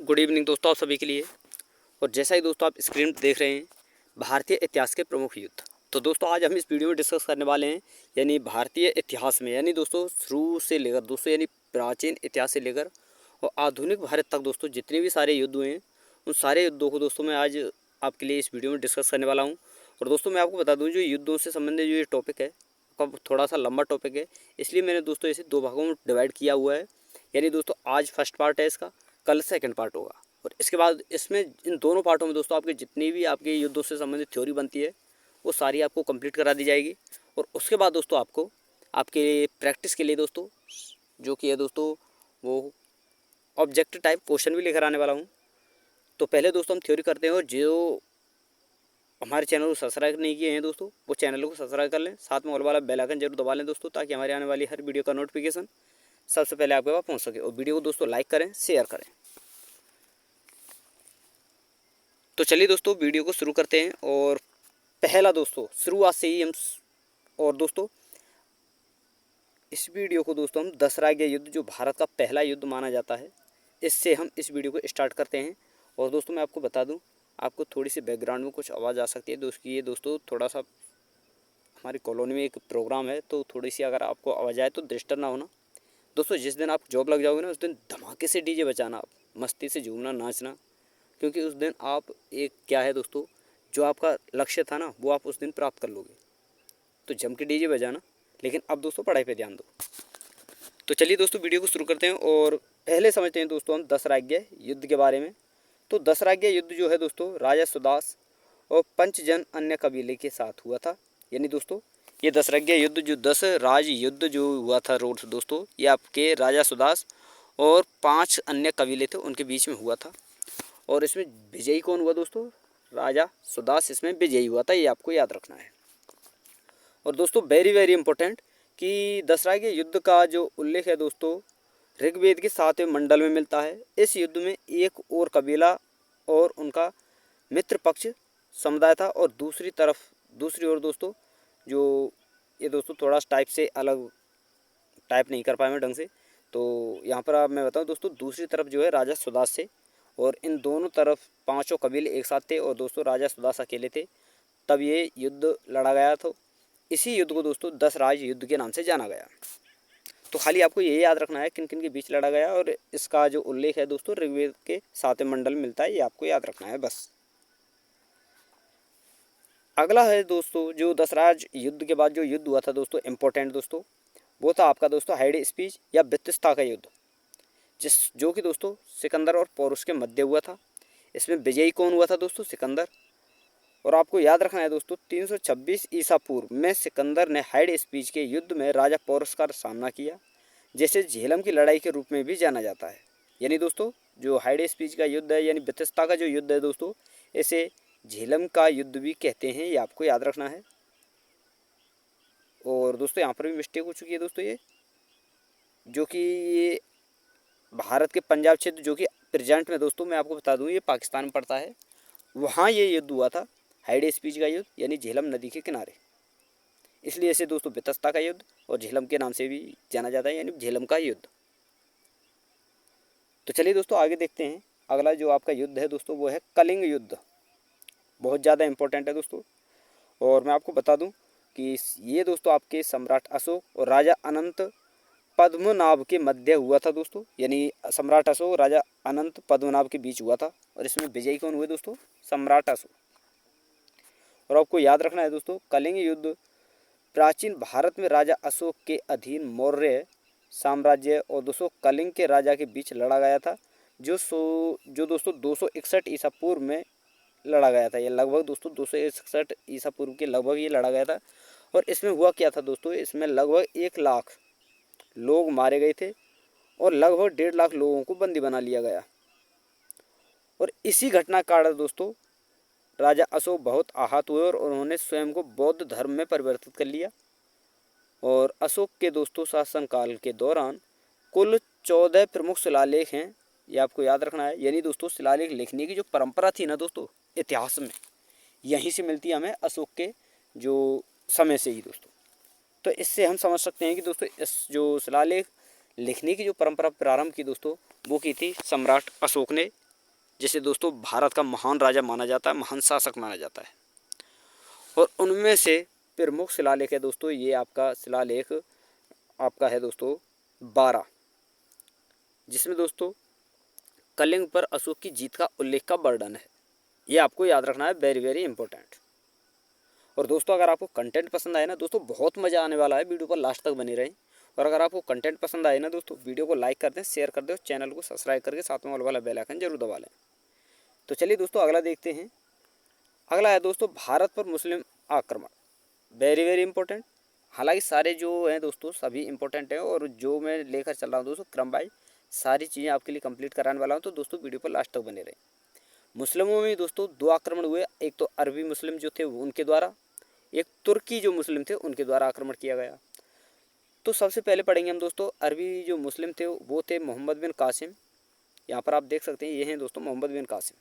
Good evening दोस्तों आप सभी के लिए। और जैसा ही दोस्तों आप स्क्रीन पर देख रहे हैं भारतीय इतिहास के प्रमुख युद्ध। तो दोस्तों आज हम इस वीडियो में डिस्कस करने वाले हैं यानी भारतीय इतिहास में यानी दोस्तों शुरू से लेकर दोस्तों यानी प्राचीन इतिहास से लेकर और आधुनिक भारत तक दोस्तों जितने भी सारे युद्ध हुए हैं उन सारे युद्धों को दोस्तों मैं आज आपके लिए इस वीडियो में डिस्कस करने वाला हूँ। और दोस्तों मैं आपको बता दूँ जो युद्धों से संबंधित जो ये टॉपिक है थोड़ा सा लंबा टॉपिक है, इसलिए मैंने दोस्तों इसे दो भागों में डिवाइड किया हुआ है। यानी दोस्तों आज फर्स्ट पार्ट है इसका, कल सेकंड पार्ट होगा। और इसके बाद इसमें इन दोनों पार्टों में दोस्तों आपके जितनी भी आपके युद्धों से संबंधित थ्योरी बनती है वो सारी आपको कंप्लीट करा दी जाएगी। और उसके बाद दोस्तों आपको आपके प्रैक्टिस के लिए दोस्तों जो कि है दोस्तों वो ऑब्जेक्टिव टाइप क्वेश्चन भी लेकर आने वाला हूँ। तो पहले दोस्तों हम थ्योरी करते हैं, और जो हमारे चैनल को सब्सक्राइब नहीं किए हैं दोस्तों वो चैनल को सब्सक्राइब कर लें, साथ में ऑल वाला बेल आइकन जरूर दबा लें दोस्तों, ताकि हमारे आने वाली हर वीडियो का नोटिफिकेशन सबसे पहले आपके पास पहुँच सके। और वीडियो को दोस्तों लाइक करें, शेयर करें। तो चलिए दोस्तों वीडियो को शुरू करते हैं। और पहला दोस्तों शुरुआत से ही हम और दोस्तों इस वीडियो को दोस्तों हम दसरागे युद्ध जो भारत का पहला युद्ध माना जाता है इससे हम इस वीडियो को स्टार्ट करते हैं। और दोस्तों मैं आपको बता दूं आपको थोड़ी सी बैकग्राउंड में कुछ आवाज़ आ सकती है दोस्तों, ये दोस्तों थोड़ा सा हमारी कॉलोनी में एक प्रोग्राम है तो थोड़ी सी अगर आपको आवाज़ आए तो डिस्टर्ब ना होना दोस्तों। जिस दिन आप जॉब लग जाओगे ना उस दिन धमाके से डीजे बजाना, आप मस्ती से झूमना नाचना, क्योंकि उस दिन आप एक क्या है दोस्तों जो आपका लक्ष्य था ना वो आप उस दिन प्राप्त कर लोगे। तो जम के डीजे बजाना, लेकिन अब दोस्तों पढ़ाई पे ध्यान दो। तो चलिए दोस्तों वीडियो को शुरू करते हैं और पहले समझते हैं दोस्तों हम दसराज्य युद्ध के बारे में। तो दसराज्य युद्ध जो है दोस्तों राजा सुदास और पंचजन अन्य कबीले के साथ हुआ था। यानी दोस्तों ये दसराज्य युद्ध जो 10 राज युद्ध जो हुआ था रोड दोस्तों, ये आपके राजा सुदास और 5 अन्य कबीले थे उनके बीच में हुआ था। और इसमें विजयी कौन हुआ दोस्तों? राजा सुदास इसमें विजयी हुआ था, ये आपको याद रखना है। और दोस्तों वेरी वेरी इंपॉर्टेंट कि दसराज्य युद्ध का जो उल्लेख है दोस्तों ऋग्वेद के 7वें मंडल में मिलता है। इस युद्ध में एक और कबीला और उनका मित्र पक्ष समुदाय था, और दूसरी ओर दोस्तों जो ये दोस्तों थोड़ा टाइप से अलग टाइप नहीं कर पाए मैं ढंग से, तो यहाँ पर आप मैं बताऊँ दोस्तों दूसरी तरफ जो है राजा सुदास से, और इन दोनों तरफ 5 कबीले एक साथ थे और दोस्तों राजा सुदास अकेले थे। तब ये युद्ध लड़ा गया। तो इसी युद्ध को दोस्तों 10 राज युद्ध के नाम से जाना गया। तो खाली आपको ये याद रखना है किन किन के बीच लड़ा गया, और इसका जो उल्लेख है दोस्तों ऋग्वेद के 7वें मंडल में मिलता है, ये आपको याद रखना है बस। अगला है दोस्तों जो 10 राज युद्ध के बाद जो युद्ध हुआ था दोस्तों इम्पोर्टेंट दोस्तों, वो था आपका दोस्तों हाइडे स्पीच या बितस्ता का युद्ध, जो कि दोस्तों सिकंदर और पौरुष के मध्य हुआ था। इसमें विजयी कौन हुआ था दोस्तों? सिकंदर। और आपको याद रखना है दोस्तों 326 ईसा पूर्व में सिकंदर ने हाइड स्पीच के युद्ध में राजा पौरुष का सामना किया, जैसे झेलम की लड़ाई के रूप में भी जाना जाता है। यानी दोस्तों जो हाइड स्पीच का युद्ध है यानी बितस्ता का जो युद्ध है दोस्तों इसे झेलम का युद्ध भी कहते हैं, ये आपको याद रखना है। और दोस्तों यहाँ पर भी मिस्टेक हो चुकी है दोस्तों, ये जो कि ये भारत के पंजाब क्षेत्र जो कि प्रेजेंट में दोस्तों मैं आपको बता दूं ये पाकिस्तान में पड़ता है, वहाँ ये युद्ध हुआ था हाइडे स्पीच का युद्ध यानी झेलम नदी के किनारे, इसलिए इसे दोस्तों बितस्ता का युद्ध और झेलम के नाम से भी जाना जाता है यानी झेलम का युद्ध। तो चलिए दोस्तों आगे देखते हैं। अगला जो आपका युद्ध है दोस्तों वो है कलिंग युद्ध, बहुत ज़्यादा इंपॉर्टेंट है दोस्तों। और मैं आपको बता दूँ कि ये दोस्तों आपके सम्राट अशोक और राजा अनंत पद्मनाभ के मध्य हुआ था दोस्तों, यानी सम्राट अशोक राजा अनंत पद्मनाभ के बीच हुआ था। और इसमें विजयी कौन हुए दोस्तों? सम्राट अशोक। और आपको याद रखना है दोस्तों कलिंग युद्ध प्राचीन भारत में राजा अशोक के अधीन मौर्य साम्राज्य और दोस्तों कलिंग के राजा के बीच लड़ा गया था, जो दोस्तों 261 ईसा पूर्व में लड़ा गया था। ये लगभग दोस्तों 261 ईसा पूर्व के लगभग ये लड़ा गया था। और इसमें हुआ क्या था दोस्तों? इसमें लगभग 1 लाख लोग मारे गए थे और लगभग 1.5 लाख लोगों को बंदी बना लिया गया। और इसी घटना के कारण दोस्तों राजा अशोक बहुत आहत हुए और उन्होंने स्वयं को बौद्ध धर्म में परिवर्तित कर लिया। और अशोक के दोस्तों शासनकाल के दौरान कुल 14 प्रमुख शिलालेख हैं, ये आपको याद रखना है। यानी दोस्तों शिलालेख लिखने की जो परंपरा थी ना दोस्तों इतिहास में, यहीं से मिलती है हमें अशोक के जो समय से ही दोस्तों। तो इससे हम समझ सकते हैं कि दोस्तों इस जो शिलालेख लिखने की जो परंपरा प्रारंभ की दोस्तों वो की थी सम्राट अशोक ने, जिसे दोस्तों भारत का महान राजा माना जाता है, महान शासक माना जाता है। और उनमें से प्रमुख शिलालेख है दोस्तों, ये आपका शिलालेख आपका है दोस्तों 12, जिसमें दोस्तों कलिंग पर अशोक की जीत का उल्लेख का वर्णन है। ये आपको याद रखना है, वेरी वेरी इंपॉर्टेंट। और दोस्तों अगर आपको कंटेंट पसंद आए ना दोस्तों, बहुत मज़ा आने वाला है, वीडियो पर लास्ट तक बने रहें। और अगर आपको कंटेंट पसंद आए ना दोस्तों, वीडियो को लाइक कर दें, शेयर कर दें और चैनल को सब्सक्राइब करके साथ में ऑल वाला बेल आइकन जरूर दबा लें। तो चलिए दोस्तों अगला देखते हैं। अगला है दोस्तों भारत पर मुस्लिम आक्रमण, वेरी वेरी इंपॉर्टेंट। हालांकि सारे जो हैं दोस्तों सभी इंपॉर्टेंट हैं, और जो मैं लेकर चल रहा हूँ दोस्तों क्रम वाइज सारी चीज़ें आपके लिए कंप्लीट कराने वाला हूँ, तो दोस्तों वीडियो पर लास्ट तक बने रहें। मुस्लिमों में दोस्तों 2 आक्रमण हुए, एक तो अरबी मुस्लिम जो थे उनके द्वारा, एक तुर्की जो मुस्लिम थे उनके द्वारा आक्रमण किया गया। तो सबसे पहले पढ़ेंगे हम दोस्तों अरबी जो मुस्लिम थे वो थे मोहम्मद बिन कासिम। यहाँ पर आप देख सकते हैं ये हैं दोस्तों मोहम्मद बिन कासिम।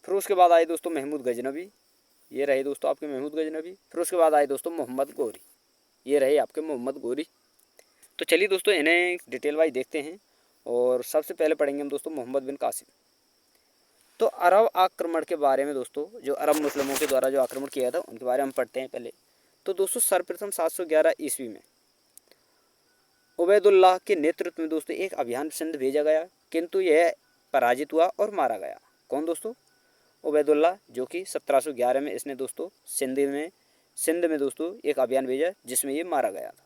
फिर उसके बाद आए दोस्तों महमूद गजनवी, ये रहे दोस्तों आपके महमूद गजनवी। फिर उसके बाद आए दोस्तों मोहम्मद गौरी, ये रहे आपके मोहम्मद गौरी। तो चलिए दोस्तों इन्हें डिटेल वाइज देखते हैं। और सबसे पहले पढ़ेंगे हम दोस्तों मोहम्मद बिन कासिम। तो अरब आक्रमण के बारे में दोस्तों, जो अरब मुस्लिमों के द्वारा जो आक्रमण किया था उनके बारे में हम पढ़ते हैं पहले। तो दोस्तों सर्वप्रथम 711 ईस्वी में उबैदुल्लाह के नेतृत्व में दोस्तों एक अभियान सिंध भेजा गया, किंतु यह पराजित हुआ और मारा गया। कौन दोस्तों? उबैदुल्लाह, जो कि 1711 में इसने दोस्तों सिंध में दोस्तों एक अभियान भेजा जिसमें ये मारा गया था।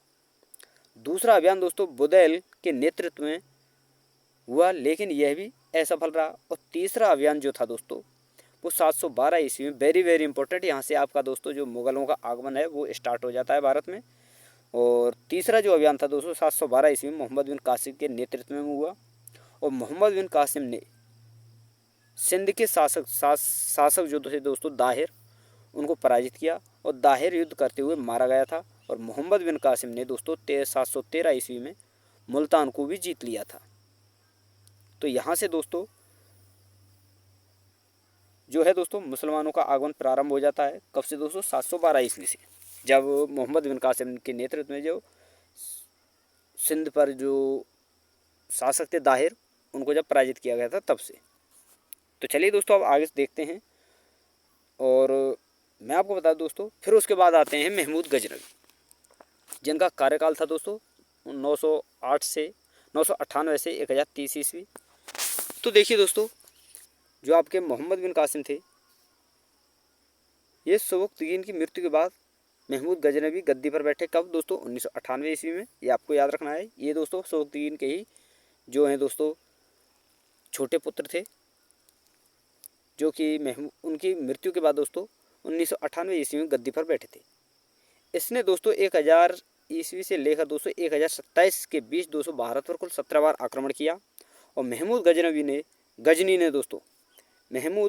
दूसरा अभियान दोस्तों बुदैल के नेतृत्व में हुआ, लेकिन यह भी असफल रहा। और तीसरा अभियान जो था दोस्तों वो 712 ईस्वी में, वेरी वेरी इंपॉर्टेंट, यहाँ से आपका दोस्तों जो मुगलों का आगमन है वो स्टार्ट हो जाता है भारत में। और तीसरा जो अभियान था दोस्तों 712 ईस्वी में मोहम्मद बिन कासिम के नेतृत्व में हुआ। और मोहम्मद बिन कासिम ने सिंध के शासक जो थे दोस्तों दाहिर, उनको पराजित किया और दाहिर युद्ध करते हुए मारा गया था। और मोहम्मद बिन कासिम ने दोस्तों 713 ईस्वी में मुल्तान को भी जीत लिया था। तो यहाँ से दोस्तों जो है दोस्तों मुसलमानों का आगमन प्रारंभ हो जाता है। कब से दोस्तों? 712 ईस्वी से, जब मोहम्मद बिन कासिम के नेतृत्व में जो सिंध पर जो शासक थे दाहिर, उनको जब पराजित किया गया था तब से। तो चलिए दोस्तों अब आगे देखते हैं। और मैं आपको बता दूं दोस्तों, फिर उसके बाद आते हैं महमूद गजनवी, जिनका कार्यकाल था दोस्तों 908 से 998 से 1030 ईस्वी। तो देखिए दोस्तों जो आपके मोहम्मद बिन कासिम थे, ये सबुकतगीन की मृत्यु के बाद महमूद गजनवी गद्दी पर बैठे। कब दोस्तों? 1998 ईस्वी में। ये आपको याद रखना है। ये दोस्तों सबुकतगीन के ही जो हैं दोस्तों छोटे पुत्र थे, जो कि उनकी मृत्यु के बाद दोस्तों 1998 ईस्वी में गद्दी पर बैठे थे। इसने दोस्तों 1000 ईस्वी से लेकर दोस्तों 1027 के बीच दोस्तों भारत पर कुल 17 बार आक्रमण किया। और महमूद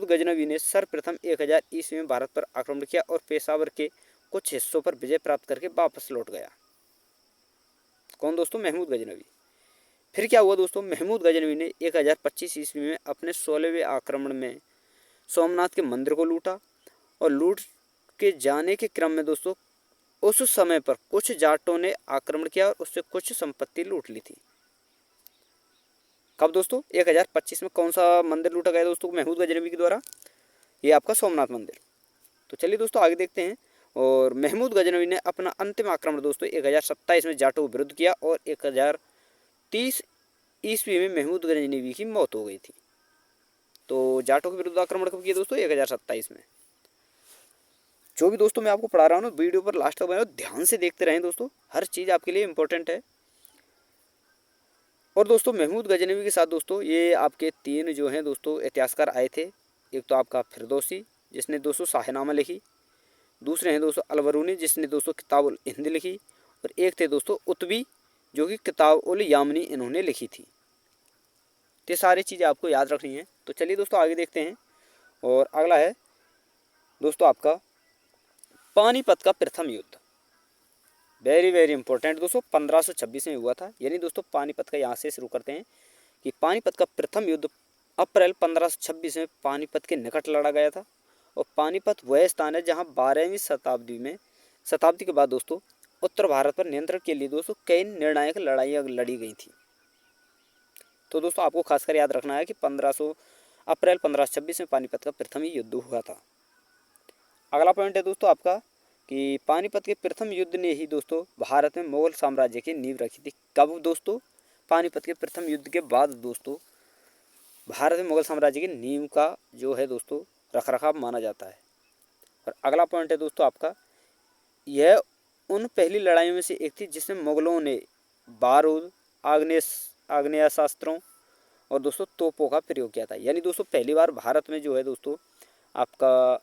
गजनवी ने सर्वप्रथम 1000 ईस्वी में भारत पर आक्रमण किया और पेशावर के कुछ हिस्सों पर विजय प्राप्त करके वापस लौट गया। कौन दोस्तों? महमूद गजनवी। फिर क्या हुआ दोस्तों? महमूद गजनवी ने 1025 ईस्वी में अपने 16वें आक्रमण में सोमनाथ के मंदिर को लूटा। और लूट के जाने के क्रम में दोस्तों उस समय पर कुछ जाटों ने आक्रमण किया और उससे कुछ संपत्ति लूट ली थी। कब दोस्तों? 1025 में। कौन सा मंदिर लूटा गया दोस्तों महमूद गजनवी के द्वारा? ये आपका सोमनाथ मंदिर। तो चलिए दोस्तों आगे देखते हैं। और महमूद गजनवी ने अपना अंतिम आक्रमण दोस्तों 1027 में जाटों के विरुद्ध किया और 1030 ईस्वी में महमूद गजनवी की मौत हो गई थी। तो जाटों के विरुद्ध आक्रमण कब किया दोस्तों? 1027 में। जो भी दोस्तों मैं आपको पढ़ा रहा हूँ ना, वीडियो पर लास्ट तक बने ध्यान से देखते रहें दोस्तों, हर चीज़ आपके लिए इंपॉर्टेंट है। और दोस्तों महमूद गजनवी के साथ दोस्तों ये आपके 3 जो हैं दोस्तों इतिहासकार आए थे। एक तो आपका फिरदौसी, जिसने दोस्तों शाहनामा लिखी। दूसरे हैं दोस्तों अलबरूनी, जिसने दोस्तों किताब उल हिंद लिखी। और एक थे दोस्तों उतबी, जो कि किताब उल यामनी इन्होंने लिखी थी। ये सारी चीज़ें आपको याद रखनी है। तो चलिए दोस्तों आगे देखते हैं। और अगला है दोस्तों आपका पानीपत का प्रथम युद्ध, वेरी वेरी इंपॉर्टेंट दोस्तों, 1526 में हुआ था। यानी दोस्तों पानीपत का यहाँ से शुरू करते हैं कि पानीपत का प्रथम युद्ध अप्रैल 1526 में पानीपत के निकट लड़ा गया था। और पानीपत वह स्थान है जहाँ 12वीं शताब्दी के बाद दोस्तों उत्तर भारत पर नियंत्रण के लिए दोस्तों कई निर्णायक लड़ाइयाँ लड़ी गई थी। तो दोस्तों आपको खासकर याद रखना है कि अप्रैल 1526 में पानीपत का प्रथम युद्ध हुआ था। अगला पॉइंट है दोस्तों आपका कि पानीपत के प्रथम युद्ध ने ही दोस्तों भारत में मुगल साम्राज्य की नींव रखी थी। कब दोस्तों? पानीपत के प्रथम युद्ध के बाद दोस्तों भारत में मुगल साम्राज्य की नींव का जो है दोस्तों रखरखाव माना जाता है। और अगला पॉइंट है दोस्तों आपका, यह उन पहली लड़ाइयों में से एक थी जिसमें मुगलों ने बारूद, आग्नेयास्त्रों और दोस्तों तोपों का प्रयोग किया था। यानी दोस्तों पहली बार भारत में जो है दोस्तों आपका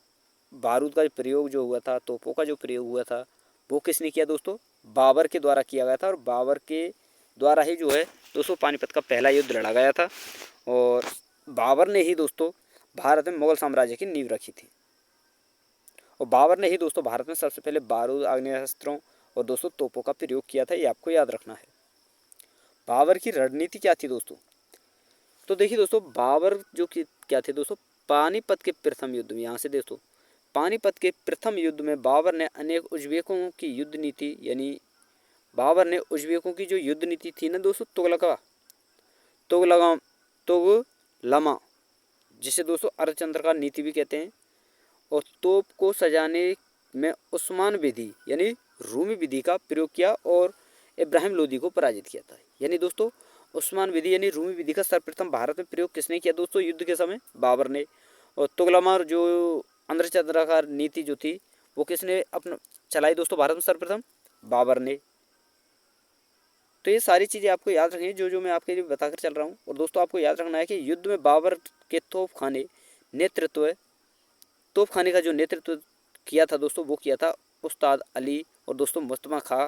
बारूद का प्रयोग जो हुआ था, तोपों का जो प्रयोग हुआ था, वो किसने किया दोस्तों? बाबर के द्वारा किया गया था। और बाबर के द्वारा ही जो है दोस्तों पानीपत का पहला युद्ध लड़ा गया था। और बाबर ने ही दोस्तों भारत में मुगल साम्राज्य की नींव रखी थी। और बाबर ने ही दोस्तों भारत में सबसे पहले बारूद, आग्नेयास्त्रों और दोस्तों तोपों का प्रयोग किया था। ये आपको याद रखना है। बाबर की रणनीति क्या थी दोस्तों? तो देखिए दोस्तों, बाबर जो कि क्या थे दोस्तों, पानीपत के प्रथम युद्ध में, यहाँ से दोस्तों पानीपत के प्रथम युद्ध में बाबर ने अनेक उज्बेकों की युद्ध नीति, यानी बाबर ने उज्बेकों की जो युद्ध नीति थी ना दोस्तों, तुगलमा, जिसे दोस्तों अर्धचंद्र का नीति भी कहते हैं, और तोप को सजाने में उस्मान विधि यानी रूमी विधि का प्रयोग किया और इब्राहिम लोदी को पराजित किया था। यानी दोस्तों उस्मान विधि यानी रूमी विधि का सर्वप्रथम भारत में प्रयोग किसने किया दोस्तों युद्ध के समय? बाबर ने। और तुगलमा जो अर्धचंद्र का नीति जो थी वो किसने अपना चलाई दोस्तों भारत में सर्वप्रथम? बाबर ने। तो ये सारी चीज़ें आपको याद रखनी है जो मैं आपके लिए बताकर चल रहा हूँ। और दोस्तों आपको याद रखना है कि युद्ध में बाबर के तोपखाने का जो नेतृत्व किया था दोस्तों, वो किया था उस्ताद अली और दोस्तों मुस्तफा खां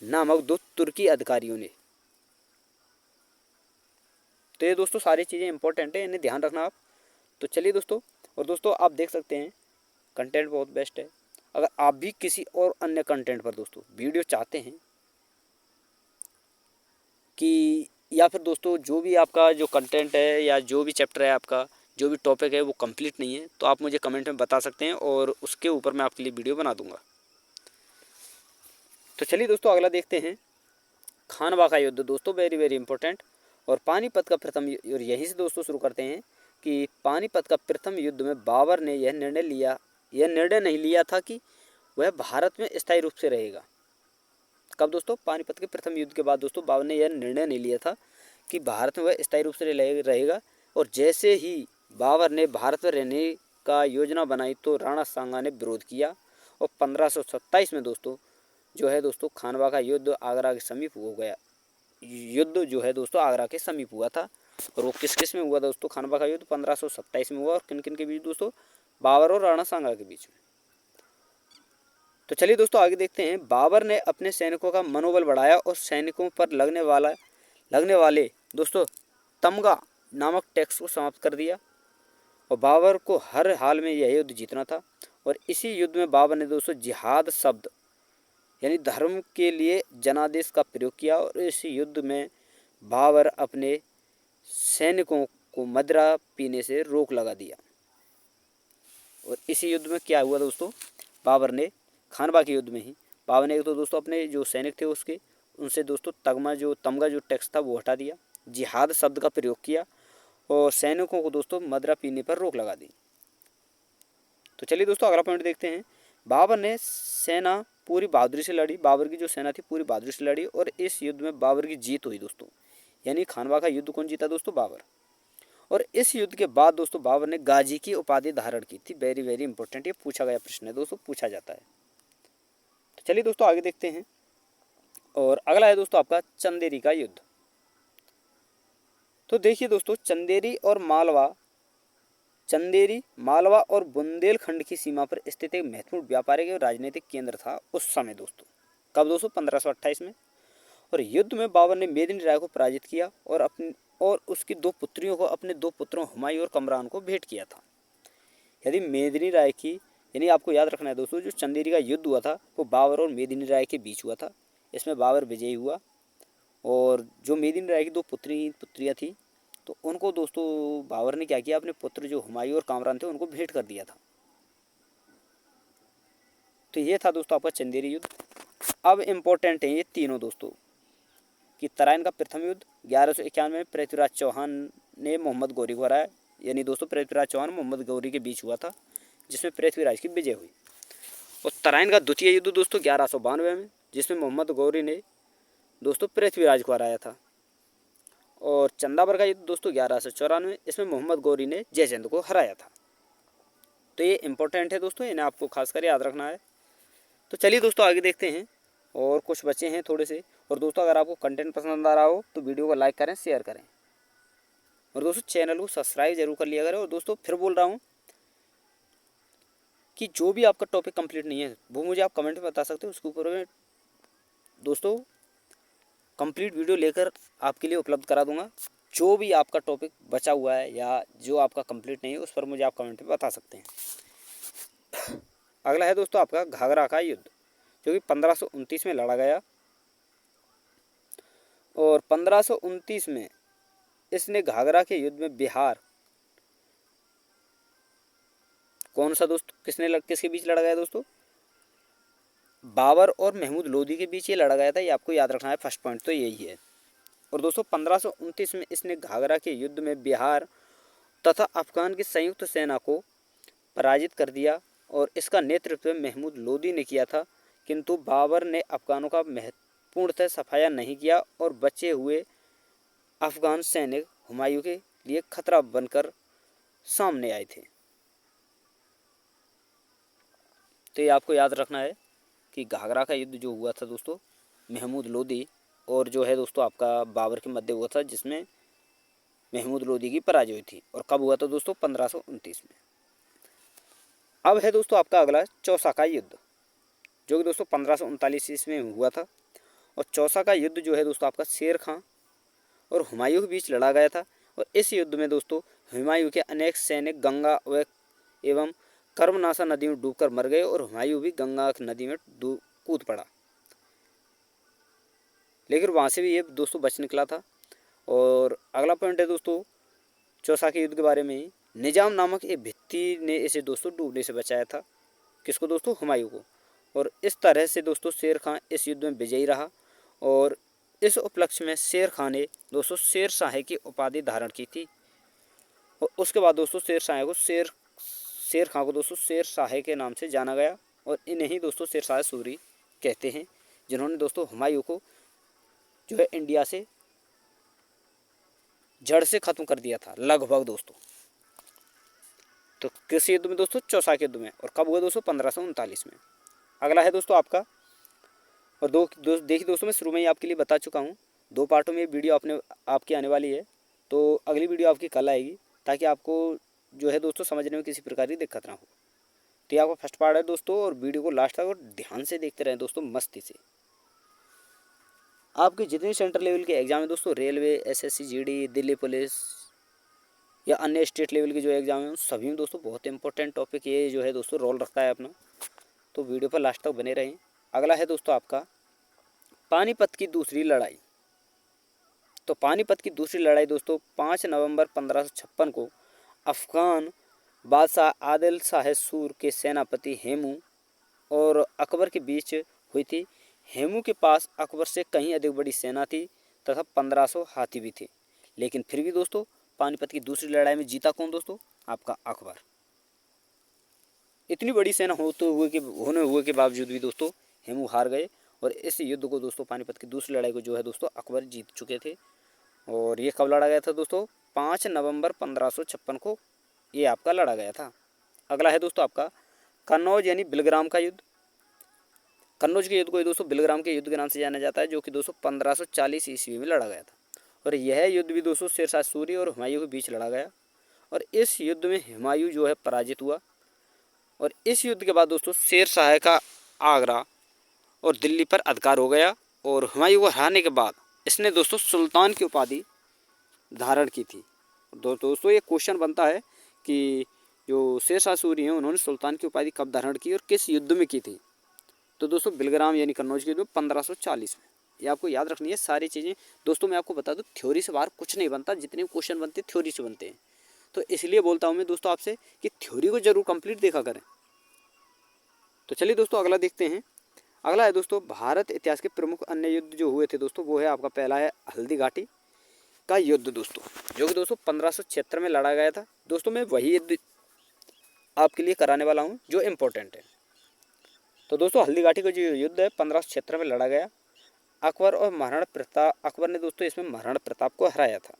नामक दो तुर्की अधिकारियों ने। तो ये दोस्तों सारी चीज़ें इंपॉर्टेंट है, इन्हें ध्यान रखना आप। तो चलिए दोस्तों, और दोस्तों आप देख सकते हैं कंटेंट बहुत बेस्ट है। अगर आप भी किसी और अन्य कंटेंट पर दोस्तों वीडियो चाहते हैं कि, या फिर दोस्तों जो भी आपका जो कंटेंट है या जो भी चैप्टर है आपका, जो भी टॉपिक है वो कंप्लीट नहीं है, तो आप मुझे कमेंट में बता सकते हैं और उसके ऊपर मैं आपके लिए वीडियो बना दूंगा। तो चलिए दोस्तों अगला देखते हैं, खानवा का युद्ध दोस्तों, वेरी वेरी इंपॉर्टेंट। और पानीपत का प्रथम, और यहीं से दोस्तों शुरू करते हैं कि पानीपत का प्रथम युद्ध में बाबर ने यह निर्णय नहीं लिया था कि वह भारत में स्थायी रूप से रहेगा। कब दोस्तों? पानीपत के प्रथम युद्ध के बाद दोस्तों बाबर ने यह निर्णय नहीं लिया था कि भारत में वह स्थायी रूप से रहेगा। और जैसे ही बाबर ने भारत में रहने का योजना बनाई तो राणा सांगा ने विरोध किया और 1527 में दोस्तों जो है दोस्तों खानवा का युद्ध आगरा के समीप हो गया। युद्ध जो है दोस्तों आगरा के समीप हुआ था। और वो किस किस में हुआ दोस्तों? खानवा का युद्ध 1527 में हुआ। और किन किन के बीच दोस्तों? बाबर और राणा सांगा के बीच में। तो चलिए दोस्तों आगे देखते हैं। बाबर ने अपने सैनिकों का मनोबल बढ़ाया और सैनिकों पर लगने वाले दोस्तों तमगा नामक टैक्स को समाप्त कर दिया। और बाबर को हर हाल में यह युद्ध जीतना था। और इसी युद्ध में बाबर ने दोस्तों जिहाद शब्द यानी धर्म के लिए जनादेश का प्रयोग किया। और इस युद्ध में बाबर अपने सैनिकों को मदिरा पीने से रोक लगा दिया। और इसी युद्ध में क्या हुआ दोस्तों? बाबर ने खानवा के युद्ध में ही बाबर ने तो दोस्तों अपने जो सैनिक थे उनसे दोस्तों तमगा जो टैक्स था वो हटा दिया, जिहाद शब्द का प्रयोग किया और सैनिकों को दोस्तों मदिरा पीने पर रोक लगा दी। तो चलिए दोस्तों अगला पॉइंट देखते हैं। बाबर ने सेना पूरी बहादुरी से लड़ी। बाबर की जो सेना थी पूरी बहादुरी से लड़ी और इस युद्ध में बाबर की जीत हुई दोस्तों। यानी खानवा का युद्ध कौन जीता दोस्तों? बाबर। और इस युद्ध के बाद दोस्तों बाबर ने गाजी की उपाधि धारण की थी। वेरी वेरी इंपॉर्टेंट, ये पूछा गया प्रश्न है दोस्तों, पूछा जाता है। तो चलिए दोस्तों आगे देखते हैं। और अगला है दोस्तों आपका चंदेरी का युद्ध। तो देखिए दोस्तों चंदेरी मालवा और बुंदेलखंड की सीमा पर स्थित एक महत्वपूर्ण व्यापारिक और राजनीतिक केंद्र था उस समय दोस्तों। कब दोस्तों? 1528 में। और युद्ध में बाबर ने मेदिनी राय को पराजित किया और उसकी दो पुत्रियों को अपने दो पुत्रों हुमायूं और कमरान को भेंट किया था। यदि मेदिनी राय की, यानी आपको याद रखना है दोस्तों, जो चंदेरी का युद्ध हुआ था वो बाबर और मेदिनी राय के बीच हुआ था। इसमें बाबर विजयी हुआ और जो मेदिनी राय की दो पुत्रियाँ थी तो उनको दोस्तों बाबर ने क्या किया, अपने पुत्र जो हुमायूं और कामरान थे उनको भेंट कर दिया था। तो ये था दोस्तों आपका चंदेरी युद्ध। अब इम्पोर्टेंट है ये तीनों दोस्तों, कि तराइन का प्रथम युद्ध 1191 में पृथ्वीराज चौहान ने मोहम्मद गौरी को हराया। यानी दोस्तों पृथ्वीराज चौहान मोहम्मद गौरी के बीच हुआ था, जिसमें पृथ्वीराज की विजय हुई। और तराइन का द्वितीय युद्ध दोस्तों 1192 में, जिसमें मोहम्मद गौरी ने दोस्तों पृथ्वीराज को हराया था। और चंदावर का युद्ध दोस्तों 1194, इसमें मोहम्मद गौरी ने जयचंद को हराया था। तो ये इंपॉर्टेंट है दोस्तों, इन्हें आपको खासकर याद रखना है। तो चलिए दोस्तों आगे देखते हैं, और कुछ बचे हैं थोड़े से। और दोस्तों अगर आपको कंटेंट पसंद आ रहा हो तो वीडियो को लाइक करें, शेयर करें, और दोस्तों चैनल को सब्सक्राइब जरूर कर लिया करें। और दोस्तों फिर बोल रहा हूँ कि जो भी आपका टॉपिक कंप्लीट नहीं है वो मुझे आप कमेंट में बता सकते हो, उसके ऊपर मैं दोस्तों कंप्लीट वीडियो लेकर आपके लिए उपलब्ध करा दूंगा। जो भी आपका टॉपिक बचा हुआ है या जो आपका कंप्लीट नहीं है उस पर मुझे आप कमेंट में बता सकते हैं। अगला है दोस्तों आपका घाघरा का युद्ध, जो कि 1529 में लड़ा गया। और 1529 में इसने घाघरा के युद्ध में बिहार, कौन सा दोस्तों किसके बीच लड़ा गया दोस्तों? बाबर और महमूद लोदी के बीच ये लड़ा गया था। ये आपको याद रखना है, फर्स्ट पॉइंट तो यही है। और दोस्तों 1529 में इसने घाघरा के युद्ध में बिहार तथा अफगान की संयुक्त सेना को पराजित कर दिया। और इसका नेतृत्व महमूद लोदी ने किया था, किंतु बाबर ने अफगानों का महत्वपूर्णतः सफाया नहीं किया और बचे हुए अफगान सैनिक हुमायूं के लिए खतरा बनकर सामने आए थे। तो ये आपको याद रखना है कि घाघरा का युद्ध जो हुआ था दोस्तों महमूद लोदी और जो है दोस्तों आपका बाबर के मध्य हुआ था, जिसमें महमूद लोदी की पराजय हुई थी। और कब हुआ था दोस्तों? 1529 में। अब है दोस्तों आपका अगला चौसा का युद्ध, जो कि दोस्तों 1539 ईस्वी में हुआ था। और चौसा का युद्ध जो है दोस्तों आपका शेर खां और हुमायूं के बीच लड़ा गया था। और इस युद्ध में दोस्तों हुमायूं के अनेक सैनिक गंगा एवं कर्मनाशा नदी में डूबकर मर गए और हुमायूं भी गंगा नदी में कूद पड़ा, लेकिन वहाँ से भी ये दोस्तों बच निकला था। और अगला पॉइंट है दोस्तों चौसा के युद्ध के बारे में ही, निजाम नामक एक भित्ति ने इसे दोस्तों डूबने से बचाया था। किसको दोस्तों? हुमायूं को। और इस तरह से दोस्तों शेर खां इस युद्ध में विजयी रहा। और इस उपलक्ष्य में शेर खां ने दोस्तों शेर शाह की उपाधि धारण की थी। और उसके बाद दोस्तों शेर खां को दोस्तों शेर शाह के नाम से जाना गया। और इन्हें ही दोस्तों शेर शाह सूरी कहते हैं, जिन्होंने दोस्तों हुमायूं को जो है इंडिया से जड़ से खत्म कर दिया था लगभग दोस्तों। तो किस युद्ध में दोस्तों? चौसा के युद्ध में। और कब हुआ दोस्तों? 1539 में। अगला है दोस्तों आपका, और देखिए दोस्तों मैं शुरू में ही आपके लिए बता चुका हूँ, 2 पार्टों में वीडियो आपकी आने वाली है। तो अगली वीडियो आपकी कल आएगी, ताकि आपको जो है दोस्तों समझने में किसी प्रकार की दिक्कत ना हो। तो ये आपका फर्स्ट पार्ट है दोस्तों, और वीडियो को लास्ट तक और ध्यान से देखते रहें दोस्तों, मस्ती से। आपके जितने सेंट्रल लेवल के एग्जाम है दोस्तों, railway, SSC, GD, Delhi police या अन्य स्टेट लेवल के जो एग्जाम हैं, सभी में दोस्तों बहुत इंपॉर्टेंट टॉपिक ये जो है दोस्तों रोल रखता है अपना। तो वीडियो पर लास्ट तक बने रहें। अगला है दोस्तों आपका पानीपत की दूसरी लड़ाई। तो पानीपत की दूसरी लड़ाई दोस्तों 5 नवंबर 1556 को अफगान बादशाह आदिल शाह सूर के सेनापति हेमू और अकबर के बीच हुई थी। हेमू के पास अकबर से कहीं अधिक बड़ी सेना थी तथा 1500 हाथी भी थे, लेकिन फिर भी दोस्तों पानीपत की दूसरी लड़ाई में जीता कौन दोस्तों? आपका अकबर। इतनी बड़ी सेना होने हुए के बावजूद भी दोस्तों हेमू हार गए। और इस युद्ध को दोस्तों पानीपत की दूसरी लड़ाई को जो है दोस्तों अकबर जीत चुके थे। और ये कब लड़ा गया था दोस्तों? 5 नवंबर 1556 को ये आपका लड़ा गया था। अगला है दोस्तों आपका कन्नौज यानी बिलग्राम का युद्ध। कन्नौज के युद्ध को दोस्तों बिलग्राम के युद्ध के नाम से जाना जाता है, जो कि दोस्तों 1540 ईस्वी में लड़ा गया था। और यह युद्ध भी दोस्तों शेर शाह सूरी और हुमायूं के बीच लड़ा गया। और इस युद्ध में हुमायूं जो है पराजित हुआ। और इस युद्ध के बाद दोस्तों शेर शाह का आगरा और दिल्ली पर अधिकार हो गया। और हुमायूं को हराने के बाद इसने दोस्तों सुल्तान की उपाधि धारण की थी। दोस्तों ये क्वेश्चन बनता है कि जो शेर शाह सूरी हैं उन्होंने सुल्तान की उपाधि कब धारण की और किस युद्ध में की थी? तो दोस्तों बिलग्राम यानी कन्नौज के युद्ध में 1540 में। ये आपको याद रखनी है सारी चीज़ें दोस्तों। मैं आपको बता दूं थ्योरी से बाहर कुछ नहीं बनता, जितने क्वेश्चन बनते हैं थ्योरी से बनते हैं। तो इसलिए बोलता हूँ मैं दोस्तों आपसे कि थ्योरी को जरूर कंप्लीट देखा करें। तो चलिए दोस्तों अगला देखते हैं। अगला है दोस्तों भारत इतिहास के प्रमुख अन्य युद्ध जो हुए थे दोस्तों, वो है आपका पहला है हल्दी घाटी का युद्ध दोस्तों, जो कि दोस्तों 1576 में लड़ा गया था। दोस्तों मैं वही युद्ध आपके लिए कराने वाला हूँ जो इम्पोर्टेंट है। तो दोस्तों हल्दी घाटी का जो युद्ध है 1576 में लड़ा गया। अकबर और महाराणा प्रताप, अकबर ने दोस्तों इसमें महाराणा प्रताप को हराया था।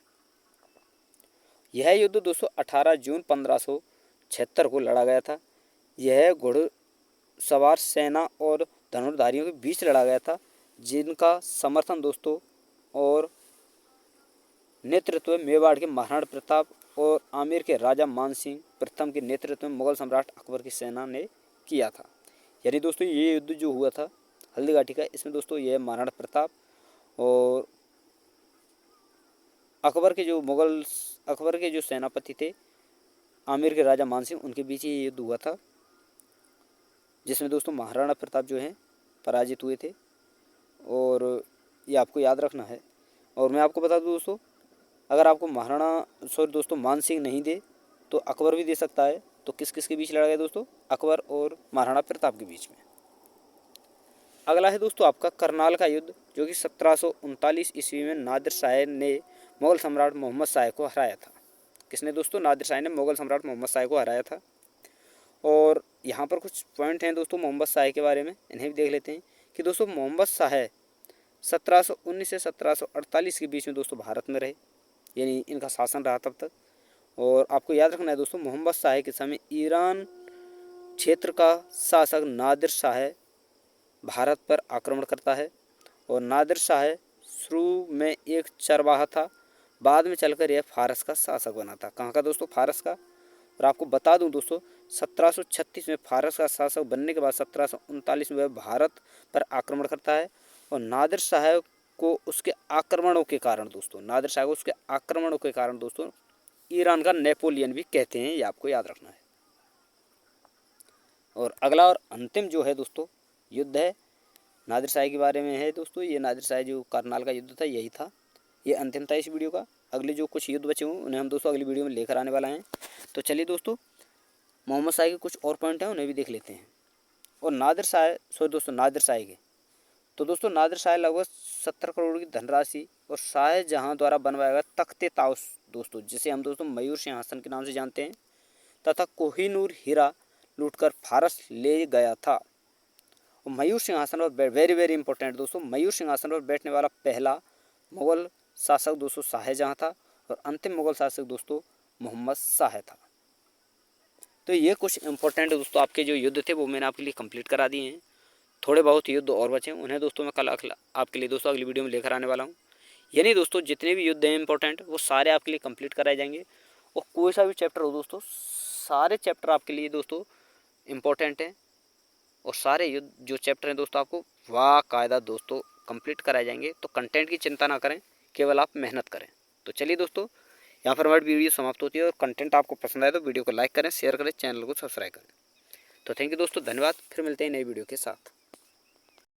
यह युद्ध दोस्तों 18 जून 1576 को लड़ा गया था। यह घुड़सवार सेना और धनुर्धारियों के बीच लड़ा गया था, जिनका समर्थन दोस्तों और नेतृत्व मेवाड़ के महाराणा प्रताप और आमेर के राजा मानसिंह प्रथम के नेतृत्व में मुगल सम्राट अकबर की सेना ने किया था। यानी दोस्तों ये युद्ध जो हुआ था हल्दी घाटी का, इसमें दोस्तों यह महाराणा प्रताप और अकबर के जो सेनापति थे आमेर के राजा मानसिंह, उनके बीच ये युद्ध हुआ था, जिसमें दोस्तों महाराणा प्रताप जो हैं पराजित हुए थे। और ये आपको याद रखना है। और मैं आपको बता दूं दोस्तों, अगर आपको मान सिंह नहीं दे तो अकबर भी दे सकता है। तो किस किस के बीच लड़ा गया दोस्तों? अकबर और महाराणा प्रताप के बीच में। अगला है दोस्तों आपका करनाल का युद्ध, जो कि 1739 ईस्वी में नादिर शाह ने मुगल सम्राट मोहम्मद शाह को हराया था। किसने दोस्तों? नादिर शाह ने मुगल सम्राट मोहम्मद शाह को हराया था। और यहाँ पर कुछ पॉइंट हैं दोस्तों मोहम्मद शाह के बारे में, इन्हें भी देख लेते हैं कि दोस्तों मोहम्मद शाह 1719 से 1748 के बीच में दोस्तों भारत में रहे, यानी इनका शासन रहा तब तक। और आपको याद रखना है दोस्तों, मोहम्मद शाह के समय ईरान क्षेत्र का शासक नादिर शाह भारत पर आक्रमण करता है। और नादिर शाह शुरू में एक चरवाहा था, बाद में चलकर यह फारस का शासक बना था। कहाँ का दोस्तों? फारस का। और आपको बता दूं दोस्तों 1736 में फारस का शासक बनने के बाद 1739 में वह भारत पर आक्रमण करता है। और नादिर शाह को उसके आक्रमणों के कारण दोस्तों ईरान का नेपोलियन भी कहते हैं, ये आपको याद रखना है। और अगला और अंतिम जो है दोस्तों युद्ध है नादिर शाह के बारे में है दोस्तों। ये नादिर शाह जो करनाल का युद्ध था यही था, ये अंतिम था इस वीडियो का। अगले जो कुछ युद्ध बचे हुए उन्हें हम दोस्तों अगली वीडियो में लेकर आने वाला हैं। तो चलिए दोस्तों मोहम्मद शाह के कुछ और पॉइंट हैं, उन्हें भी देख लेते हैं। और नादिर शाह के तो दोस्तों नादिर शाह लगभग 70 करोड़ की धनराशि और शाहजहां द्वारा बनवाया गया तख्ते ताउस दोस्तों, जिसे हम दोस्तों मयूर सिंहासन के नाम से जानते हैं, तथा कोहिनूर हीरा लूटकर फारस ले गया था। और मयूर सिंहासन पर वेरी वेरी इंपॉर्टेंट दोस्तों, मयूर सिंहासन पर बैठने वाला पहला मुगल शासक दोस्तों शाहजहां था और अंतिम मुगल शासक दोस्तों मोहम्मद शाह था। तो ये कुछ इंपॉर्टेंट दोस्तों आपके जो युद्ध थे वो मैंने आपके लिए कंप्लीट करा दिए हैं। थोड़े बहुत युद्ध और बचे हैं, उन्हें दोस्तों मैं कल आपके लिए दोस्तों अगली वीडियो में लेकर आने वाला हूँ। यानी दोस्तों जितने भी युद्ध हैं इंपॉर्टेंट वो सारे आपके लिए कंप्लीट कराए जाएंगे। और कोई सा भी चैप्टर हो दोस्तों, सारे चैप्टर आपके लिए दोस्तों इम्पोर्टेंट हैं। और सारे युद्ध जो चैप्टर हैं दोस्तों आपको बाकायदा दोस्तों कंप्लीट कराए जाएंगे। तो कंटेंट की चिंता ना करें, केवल आप मेहनत करें। तो चलिए दोस्तों यहाँ पर हमारी वीडियो समाप्त होती है। और कंटेंट आपको पसंद आए तो वीडियो को लाइक करें, शेयर करें, चैनल को सब्सक्राइब करें। तो थैंक यू दोस्तों, धन्यवाद। फिर मिलते हैं नई वीडियो के साथ।